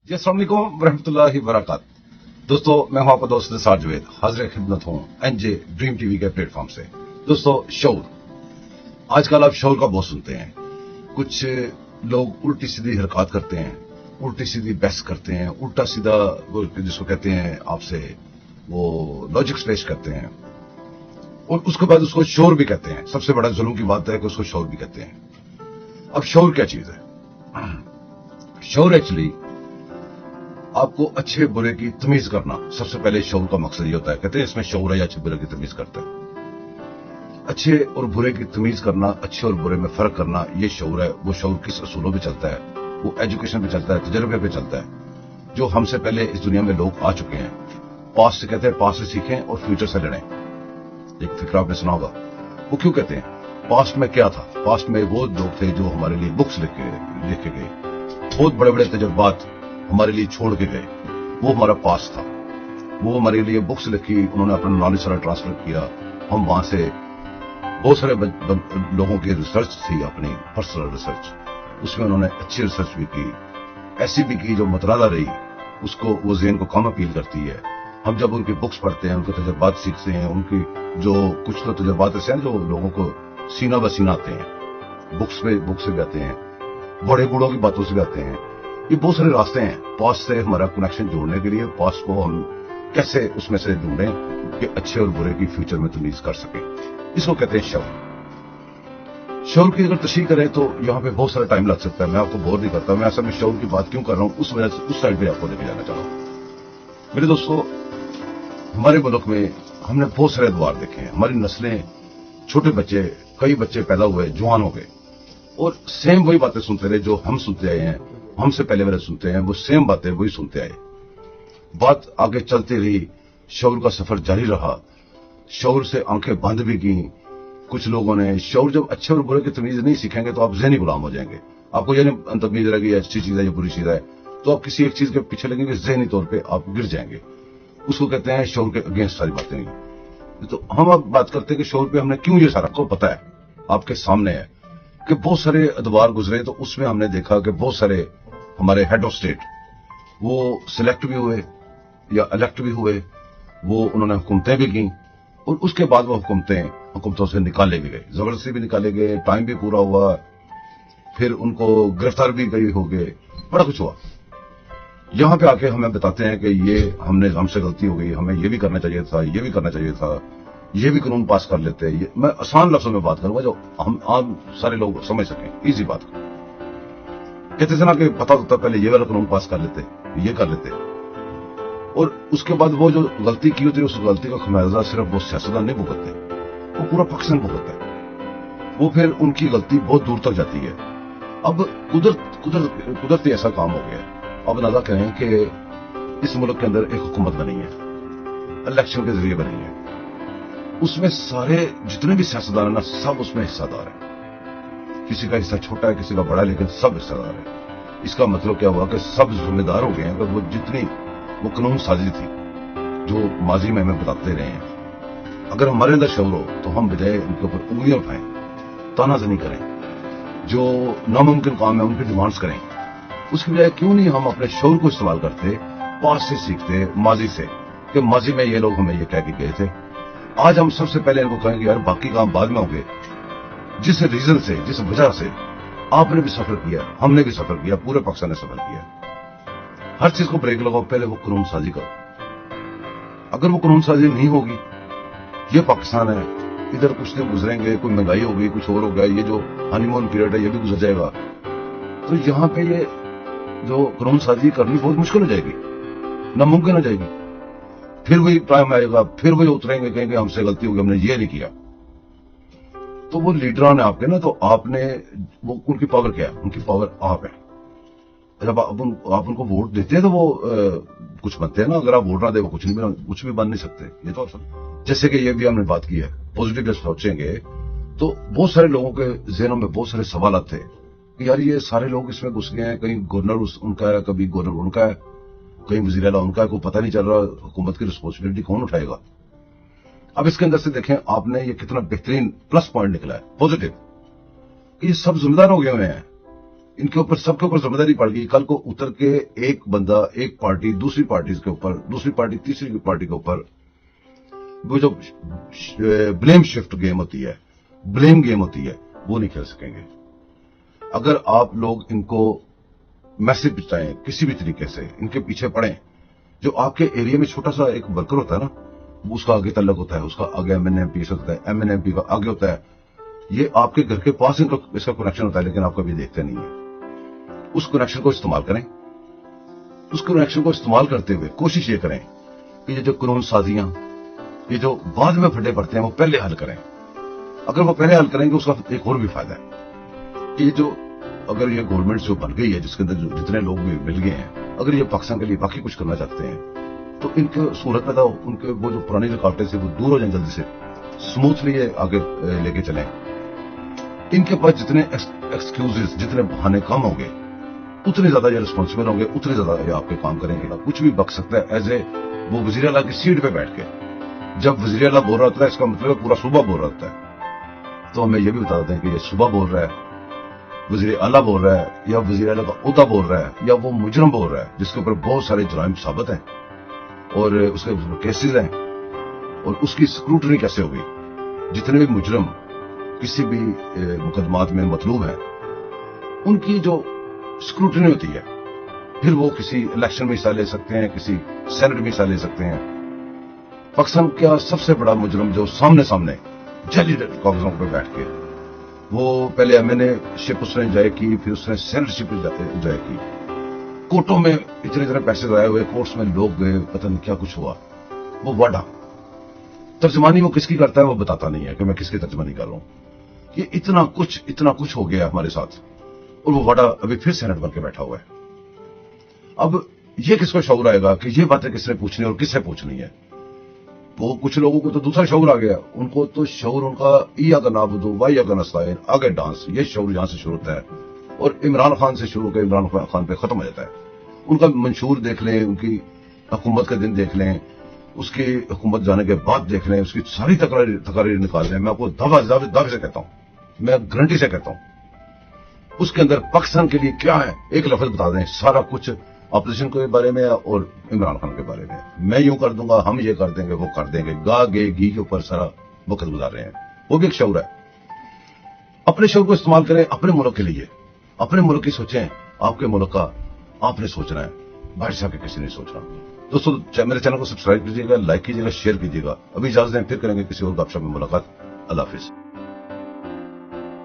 जी अस्सलाम वालेकुम रहमतुल्लाहि वबरकातुहू। दोस्तों मैं हूं आपका दोस्त निसार जवेद, हाजिर खिदमत हूं एनजे ड्रीम टीवी के प्लेटफॉर्म से। दोस्तों शौर, आजकल आप शौर का बहुत सुनते हैं। कुछ लोग उल्टी सीधी हरकत करते हैं, उल्टी सीधी बहस करते हैं, उल्टा सीधा जिसको कहते हैं आपसे वो लॉजिक्स पेश करते हैं और उसके बाद उसको शौर भी कहते हैं। सबसे बड़ा जुल्म की बात है कि उसको शौर भी कहते हैं। अब शौर क्या चीज है? शौर एक्चुअली आपको अच्छे बुरे की तमीज करना। सबसे पहले शौर का मकसद ये होता है, कहते हैं इसमें शौर है या अच्छे बुरे की तमीज करता है। अच्छे और बुरे की तमीज करना, अच्छे और बुरे में फर्क करना, ये शौर है। वो शौर किस असूलों पे चलता है? वो एजुकेशन पे चलता है, तजर्बे पे चलता है। जो हमसे पहले इस दुनिया में लोग आ चुके हैं, पास्ट से कहते हैं पास्ट से सीखें और फ्यूचर से लड़ें। एक फिक्र आपने सुना होगा। वो क्यों कहते हैं? पास्ट में क्या था? पास्ट में वो लोग थे जो हमारे लिए बुक्स लिख के गए, बहुत बड़े बड़े तजुर्बात हमारे लिए छोड़ के गए। वो हमारा पास्ट था। वो हमारे लिए बुक्स लिखी, उन्होंने अपना नॉलेज सारा ट्रांसफर किया। हम वहां से बहुत सारे लोगों की रिसर्च थी, अपनी पर्सनल रिसर्च, उसमें उन्होंने अच्छी रिसर्च भी की, ऐसी भी की जो मतरादा रही, उसको वो ज़हन को कम अपील करती है। हम जब उनकी बुक्स पढ़ते हैं, उनके तजुर्बात सीखते हैं, उनकी जो कुछ तो तजुर्बात ऐसे हैं जो लोगों को सीना बसीना आते हैं, बुक्स से भी आते हैं, बड़े बूढ़ों की बातों से भी आते हैं। ये बहुत सारे रास्ते हैं पास्ट से हमारा कनेक्शन जोड़ने के लिए। पास्ट को हम कैसे उसमें से ढूंढें कि अच्छे और बुरे की फ्यूचर में तमीज कर सके, इसको कहते हैं शौर। शौर की अगर तशरीह करें तो यहां पे बहुत सारा टाइम लग सकता है। मैं आपको बोर नहीं करता। मैं असल में शौर की बात क्यों कर रहा हूं, उस वजह से उस साइड पे आपको लेके जाना चाह रहा हूं। मेरे दोस्तों, हमारे मुल्क में हमने बहुत सारे अदवार देखे हैं। हमारी नस्लें, छोटे बच्चे, कई बच्चे पैदा हुए, जवान हो गए और सेम वही बातें सुनते रहे जो हम सुनते आए हैं, हमसे पहले वाले सुनते हैं, वो सेम बातें वही सुनते आए। बात आगे चलती रही, शौर का सफर जारी रहा। शौर से आंखें बंद भी की कुछ लोगों ने। शौर जब अच्छे और बुरे की तमीज नहीं सीखेंगे तो आप ज़हनी गुलाम हो जाएंगे। आपको ये नहीं तमीज रहेगी अच्छी चीज है या बुरी चीज है, तो आप किसी एक चीज के पीछे लगेंगे, ज़हनी तौर पर आप गिर जाएंगे। उसको कहते हैं शौर के अगेंस्ट सारी बातें। तो हम अब बात करते हैं कि शौर पे हमने क्यों ये सारा को पता है, आपके सामने है कि बहुत सारे अदवार गुजरे, तो उसमें हमने देखा कि बहुत सारे हमारे हेड ऑफ स्टेट वो सिलेक्ट भी हुए या इलेक्ट भी हुए, वो उन्होंने हुकूमतें भी की और उसके बाद वो हुकूमतों से निकाले भी गए, जबरदस्ती भी निकाले गए, टाइम भी पूरा हुआ, फिर उनको गिरफ्तार भी गई हो गए, बड़ा कुछ हुआ। यहां पे आके हमें बताते हैं कि ये हमसे गलती हो गई, हमें ये भी करना चाहिए था, ये भी करना चाहिए था, ये भी कानून पास कर लेते हैं। मैं आसान लफ्जों में बात करूंगा जो हम आम सारे लोग समझ सकें, इजी बात। कहते थे ना कि पता होता पहले ये वाला कानून पास कर लेते, ये कर लेते, और उसके बाद वो जो गलती की होती है उस गलती का खमियाजा सिर्फ वो सियासतदान नहीं भुगतते, वो पूरा पाकिस्तान भुगतता है। वो फिर उनकी गलती बहुत दूर तक जाती है। अब कुदरती ऐसा काम हो गया है। अब अंदाजा करें कि इस मुल्क के अंदर एक हुकूमत बनी है, इलेक्शन के जरिए बनी है, उसमें सारे जितने भी सियासतदान है ना, सब उसमें हिस्सादार है। किसी का हिस्सा छोटा है, किसी का बड़ा है, लेकिन सब हिस्सेदार है। इसका मतलब क्या हुआ कि सब जिम्मेदार हो गए हैं। वो जितनी वो कानून साजी थी जो माजी में हमें बताते रहे हैं, अगर हमारे अंदर शौर हो तो हम बजाय उनके ऊपर उंगलियां उठाएं, तानाज़नी करें, जो नामुमकिन काम है उनकी डिमांड्स करें, उसकी बजाय क्यों नहीं हम अपने शौर को इस्तेमाल करते, पास से सीखते, माजी से, कि माजी में ये लोग हमें ये कह के गए थे। आज हम सबसे पहले इनको कहेंगे यार बाकी काम बाद में होंगे। जिस रीजन से, जिस वजह से आपने भी सफर किया, हमने भी सफर किया, पूरे पाकिस्तान ने सफर किया, हर चीज को ब्रेक लगाओ, पहले वो कानून साजी करो। अगर वो कानून साजी नहीं होगी, ये पाकिस्तान है, इधर कुछ दिन गुजरेंगे, कोई महंगाई होगी, कुछ और होगा, ये जो हनीमून पीरियड है ये भी गुजर जाएगा, तो यहां पे ये जो कानून साजी करनी बहुत मुश्किल हो जाएगी, नामुमकिन हो जाएगी। फिर वही टाइम आएगा, फिर वही उतरेंगे, कहेंगे हमसे गलती होगी, हमने ये नहीं किया। तो वो लीडरान है आपके ना, तो आपने वो उनकी पावर क्या है? उनकी पावर आप है। जब आप उनको वोट देते हैं तो वो कुछ बनते हैं ना। अगर आप वोट ना दे वो कुछ भी बन नहीं सकते। ये तो आप जैसे कि ये भी हमने बात की है, पॉजिटिव सोचेंगे तो बहुत सारे लोगों के जहनों में बहुत सारे सवाल आते हैं कि यार ये सारे लोग इसमें घुस गए हैं, कहीं गवर्नर उनका है, कभी गवर्नर उनका है, कहीं वजीर आला उनका है, कोई पता नहीं चल रहा हुकूमत की रिस्पॉन्सिबिलिटी कौन उठाएगा। अब इसके अंदर से देखें आपने ये कितना बेहतरीन प्लस पॉइंट निकला है, पॉजिटिव, कि ये सब जिम्मेदार हो गए हुए हैं। इनके ऊपर सबके ऊपर जिम्मेदारी पड़ गई। कल को उतर के एक बंदा, एक पार्टी दूसरी पार्टी के ऊपर, दूसरी पार्टी तीसरी पार्टी के ऊपर, वो जो ब्लेम शिफ्ट गेम होती है, ब्लेम गेम होती है, वो नहीं खेल सकेंगे। अगर आप लोग इनको मैसेज पहुंचाएं किसी भी तरीके से, इनके पीछे पड़ें। जो आपके एरिया में छोटा सा एक वर्कर होता है ना, उसका आगे तलक होता है, उसका आगे MNMP होता है, MNMP का आगे होता है, ये आपके घर के पास इसका कनेक्शन होता है, लेकिन आप कभी देखते नहीं है। उस कनेक्शन को इस्तेमाल करें। उस कनेक्शन को इस्तेमाल करते हुए कोशिश ये करें कि ये जो कानून साजियां, ये जो बाद में फटे पड़ते हैं, वो पहले हल करें। अगर वो पहले हल करेंगे, उसका एक और भी फायदा है कि ये जो, अगर ये गवर्नमेंट जो बन गई है, जिसके अंदर जितने लोग भी मिल गए हैं, अगर ये पाकिस्तान के लिए बाकी कुछ करना चाहते हैं, तो इनके सूरत पैदा हो, उनके वो जो पुरानी रुकावटें से वो दूर हो जाएं जल्दी से, स्मूथली ये आगे लेके चलें। इनके पास जितने एक्सक्यूजेस, जितने बहाने कम होंगे, उतने ज्यादा ये रिस्पॉन्सिबल होंगे, उतने ज्यादा ये आपके काम करेंगे। कुछ भी बक सकता है एज ए वो वजीर आला की सीट पे बैठ के। जब वजीर आला बोल रहा होता है, इसका मतलब पूरा सूबा बोल रहा होता है। तो हमें ये भी बता देते हैं कि ये सूबा बोल रहा है, वजीर आला बोल रहा है, या वजीर आला का ओहदा बोल रहा है, या वो मुजरम बोल रहा है जिसके ऊपर बहुत सारे जुराइम साबित हैं और उसके ऊपर केसेस हैं, और उसकी स्क्रूटनी कैसे होगी। जितने भी मुजरम किसी भी मुकदमात में मतलूब हैं, उनकी जो स्क्रूटनी होती है, फिर वो किसी इलेक्शन में हिस्सा ले सकते हैं, किसी सेनेट में हिस्सा ले सकते हैं। पाकिस्तान का सबसे बड़ा मुजरम जो सामने सामने जाली कागजों पर बैठ के, वो पहले MNA शिप उसने जय की, फिर उसने सेनेट शिप जय की, कोर्टों में इतने पैसे लगाए हुए, कोर्ट्स में लोग गए, पता नहीं क्या कुछ हुआ। वो वाडा तर्जमानी वो किसकी करता है, वो बताता नहीं है कि मैं किसकी तर्जमानी कर रहा हूं। ये इतना कुछ हो गया हमारे साथ, और वो वाडा अभी फिर सेनेट बन के बैठा हुआ है। अब ये किसको शऊर आएगा कि ये बातें किसने पूछनी और किससे पूछनी है। वो कुछ लोगों को तो दूसरा शऊर आ गया, उनको तो शऊर उनका ईया का नाबुदो वाइया का नस्ताइन, आगे डांस, ये शऊर यहां से शुरू होता है और इमरान खान से शुरू होकर इमरान खान पे खत्म हो जाता है। उनका मंशूर देख लें, उनकी हुकूमत के दिन देख लें, उसकी हुकूमत जाने के बाद देख लें, उसकी सारी तकरीर निकाल लें। मैं आपको दावे से कहता हूं, मैं गारंटी से कहता हूं, उसके अंदर पाकिस्तान के लिए क्या है, एक लफ्ज बता दें। सारा कुछ ऑपोजिशन के बारे में और इमरान खान के बारे में। मैं यूं कर दूंगा, हम ये कर देंगे, वो कर देंगे, गा गे घी के ऊपर सारा वक्त गुजार रहे हैं। वो भी एक शऊर है। अपने शऊर को इस्तेमाल करें अपने मुल्क के लिए, अपने मुल्क की सोचें। आपके मुल्क का आपने सोचना है, बाहर से आके किसी ने सोचना। दोस्तों, मेरे चैनल को सब्सक्राइब कीजिएगा, लाइक कीजिएगा, शेयर कीजिएगा। अभी इजाजत दें, फिर करेंगे किसी और गपशप में मुलाकात। अल्लाह हाफिज।